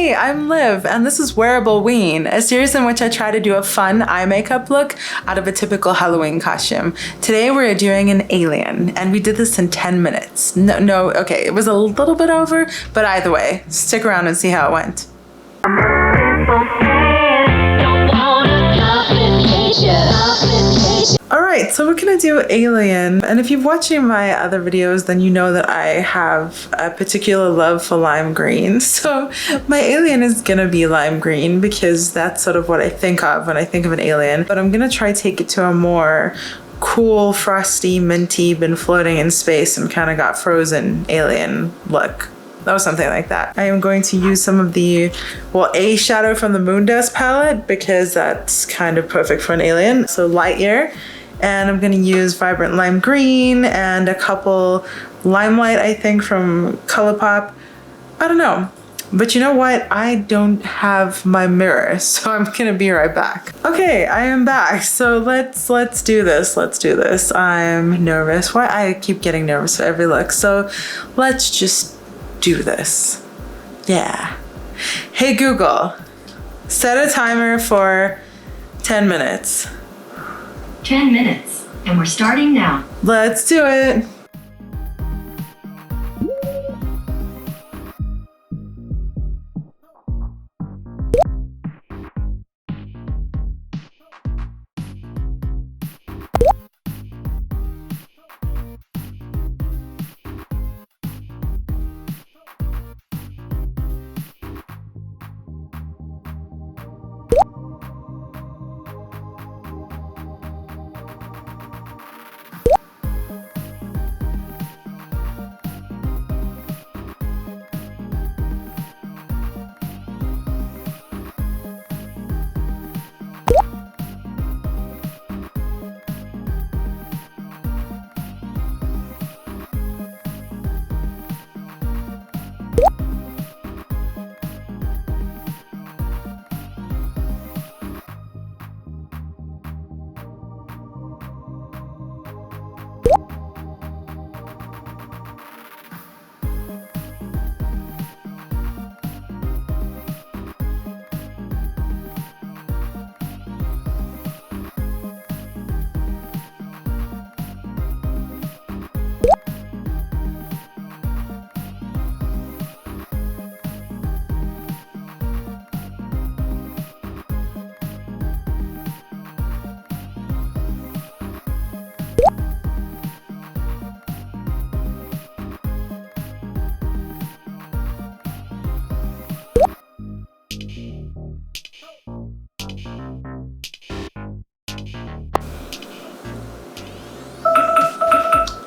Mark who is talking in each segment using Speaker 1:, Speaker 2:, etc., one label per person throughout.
Speaker 1: Hey, I'm Liv, and this is Wearable Ween, a series in which I try to do a fun eye makeup look out of a typical Halloween costume. Today we're doing an alien, and we did this in 10 minutes. Okay, it was a little bit over, but either way, stick around and see how it went. Alright, so we're gonna do Alien, and if you've watched any of my other videos, then you know that I have a particular love for lime green. So my alien is gonna be lime green because that's sort of what I think of when I think of an alien. But I'm gonna try to take it to a more cool, frosty, minty, been floating in space and kind of got frozen alien look. That was something like that. I am going to use some of the, A shadow from the Moon Dust palette because that's kind of perfect for an alien. So Lightyear. And I'm gonna use Vibrant Lime Green and a couple Limelight, I think, from ColourPop. I don't know. But you know what? I don't have my mirror, so I'm gonna be right back. Okay, I am back. So let's do this. Let's do this. I'm nervous. Why? I keep getting nervous for every look. So let's just do this. Yeah. Hey Google, set a timer for 10 minutes.
Speaker 2: 10 minutes, and we're starting now.
Speaker 1: Let's do it.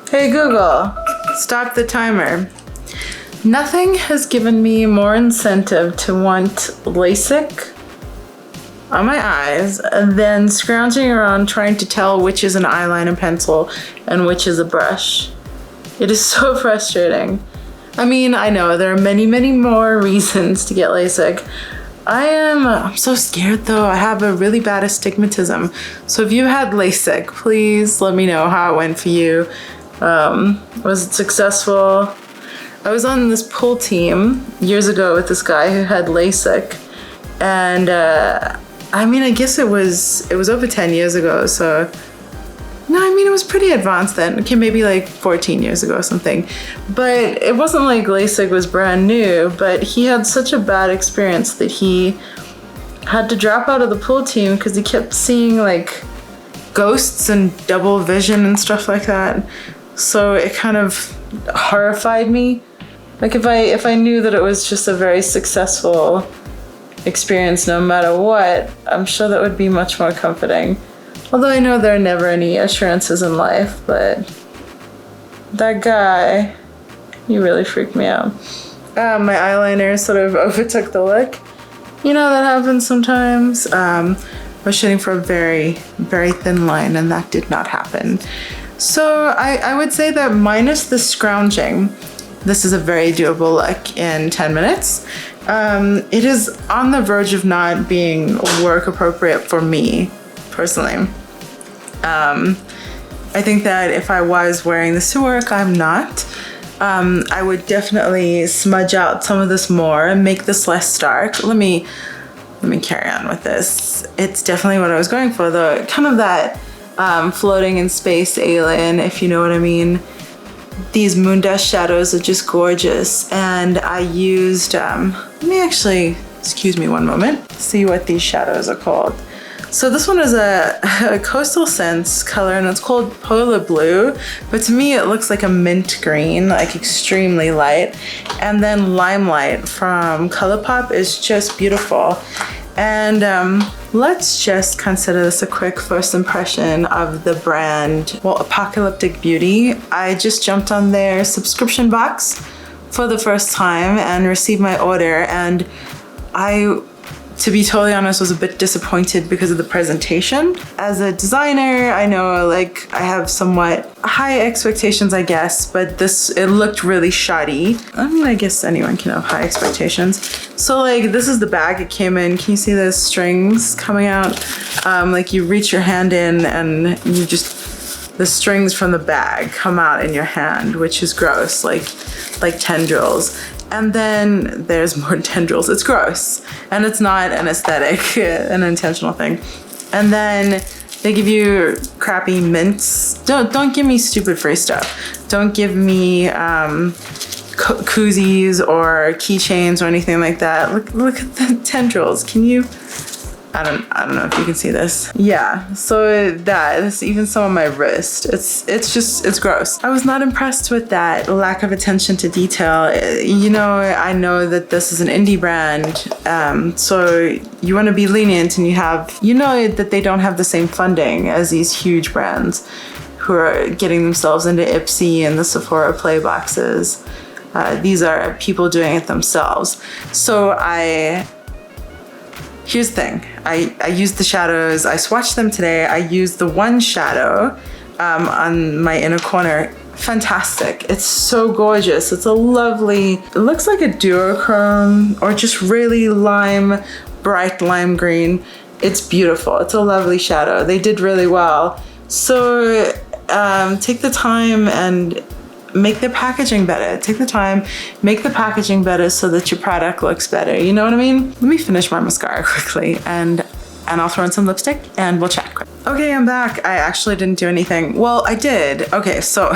Speaker 1: Hey Google, stop the timer. Nothing has given me more incentive to want LASIK on my eyes than scrounging around trying to tell which is an eyeliner pencil and which is a brush. It is so frustrating. I mean, I know there are many, many more reasons to get LASIK. I'm so scared though. I have a really bad astigmatism. So if you had LASIK, please let me know how it went for you. Was it successful? I was on this pool team years ago with this guy who had LASIK, and I mean, I guess it was over 10 years ago, so no, I mean, it was pretty advanced then. Okay, maybe like 14 years ago or something. But it wasn't like LASIK was brand new, but he had such a bad experience that he had to drop out of the pool team because he kept seeing like ghosts and double vision and stuff like that. So it kind of horrified me. Like if I knew that it was just a very successful experience no matter what, I'm sure that would be much more comforting. Although I know there are never any assurances in life, but that guy, he really freaked me out. My eyeliner sort of overtook the look. You know, that happens sometimes. I was shooting for a very, very thin line and that did not happen. So I would say that minus the scrounging, this is a very doable look in 10 minutes. It is on the verge of not being work appropriate for me, personally. I think that if I was wearing this to work, I'm not. I would definitely smudge out some of this more and make this less dark. Let me carry on with this. It's definitely what I was going for, the kind of that floating in space alien, if you know what I mean. These moon dust shadows are just gorgeous, and I used, let me actually, excuse me one moment, see what these shadows are called. So this one is a Coastal Scents color, and it's called Polar Blue, but to me it looks like a mint green, like extremely light. And then Limelight from ColourPop is just beautiful. And let's just consider this a quick first impression of the brand, well, Apocalyptic Beauty. I just jumped on their subscription box for the first time and received my order, and I, to be totally honest, was a bit disappointed because of the presentation. As a designer, I know like I have somewhat high expectations, I guess, but it looked really shoddy. I mean, I guess anyone can have high expectations. So like, this is the bag it came in. Can you see the strings coming out? Like you reach your hand in and you just, the strings from the bag come out in your hand, which is gross, like tendrils. And then there's more tendrils. It's gross. And it's not an aesthetic, an intentional thing. And then they give you crappy mints. Don't give me stupid free stuff. Don't give me koozies or keychains or anything like that. Look at the tendrils. Can you? I don't know if you can see this. Yeah, so that's even some on my wrist. It's gross. I was not impressed with that lack of attention to detail. You know, I know that this is an indie brand, so you want to be lenient, and you know that they don't have the same funding as these huge brands who are getting themselves into Ipsy and the Sephora play boxes. These are people doing it themselves. So here's the thing, I used the shadows, I swatched them today. I used the one shadow on my inner corner. Fantastic, it's so gorgeous. It's a lovely, it looks like a duochrome or just really bright lime green. It's beautiful, it's a lovely shadow. They did really well. So take the time and make the packaging better. Take the time, make the packaging better so that your product looks better. You know what I mean? Let me finish my mascara quickly and I'll throw in some lipstick and we'll chat quick. Okay, I'm back. I actually didn't do anything. Well, I did. Okay, so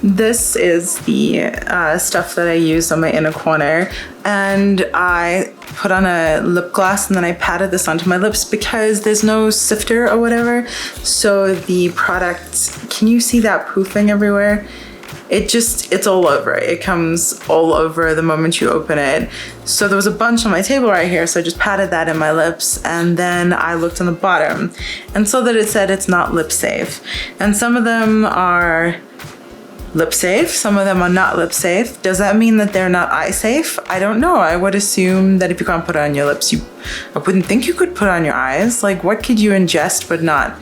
Speaker 1: this is the stuff that I used on my inner corner, and I put on a lip gloss and then I patted this onto my lips because there's no sifter or whatever. So the product, can you see that poofing everywhere? It's all over. It comes all over the moment you open it. So there was a bunch on my table right here, so I just patted that in my lips, and then I looked on the bottom and saw that it said it's not lip safe. And some of them are lip safe, some of them are not lip safe. Does that mean that they're not eye safe? I don't know. I would assume that if you can't put it on your lips, I wouldn't think you could put it on your eyes. Like, what could you ingest but not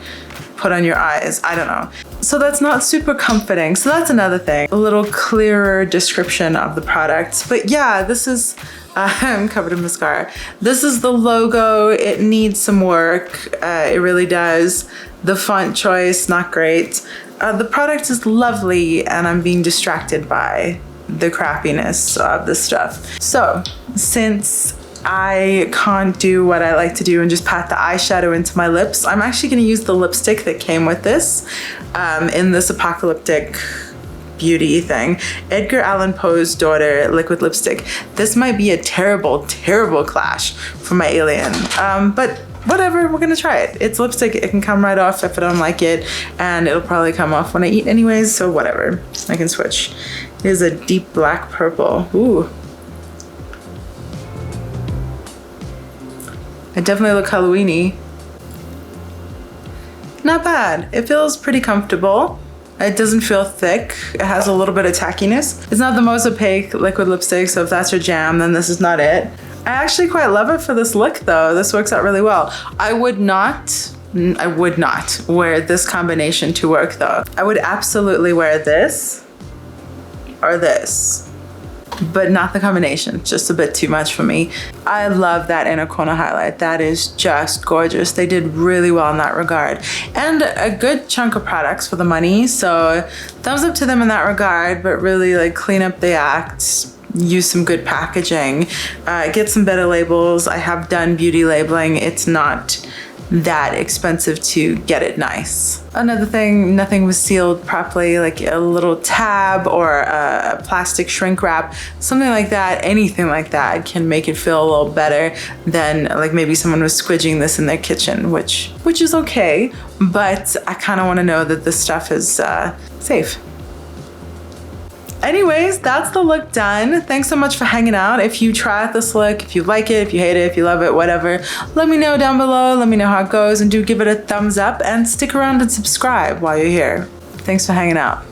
Speaker 1: put on your eyes? I don't know. So that's not super comforting. So that's another thing. A little clearer description of the product. But yeah, this is, I'm covered in mascara. This is the logo. It needs some work. It really does. The font choice, not great. The product is lovely, and I'm being distracted by the crappiness of this stuff. So since I can't do what I like to do and just pat the eyeshadow into my lips, I'm actually going to use the lipstick that came with this in this Apocalyptic Beauty thing. Edgar Allan Poe's Daughter liquid lipstick. This might be a terrible, terrible clash for my alien, but whatever, we're gonna try it. It's lipstick, it can come right off if I don't like it, and it'll probably come off when I eat anyways, so whatever, I can switch. It is a deep black purple. Ooh. I definitely look Halloween-y. Not bad. It feels pretty comfortable. It doesn't feel thick. It has a little bit of tackiness. It's not the most opaque liquid lipstick, so if that's your jam, then this is not it. I actually quite love it for this look though. This works out really well. I would not wear this combination to work though. I would absolutely wear this or this. but not the combination. Just a bit too much for me. I love that inner corner highlight. That is just gorgeous. They did really well in that regard. And a good chunk of products for the money. So thumbs up to them in that regard, but really like clean up the act. Use some good packaging, get some better labels. I have done beauty labeling. It's not that expensive to get it nice. Another thing, nothing was sealed properly, like a little tab or a plastic shrink wrap, something like that, anything like that can make it feel a little better than like maybe someone was squidging this in their kitchen, which is okay, but I kind of want to know that this stuff is safe. Anyways, that's the look done. Thanks so much for hanging out. If you try out this look, if you like it, if you hate it, if you love it, whatever, let me know down below. Let me know how it goes, and do give it a thumbs up and stick around and subscribe while you're here. Thanks for hanging out.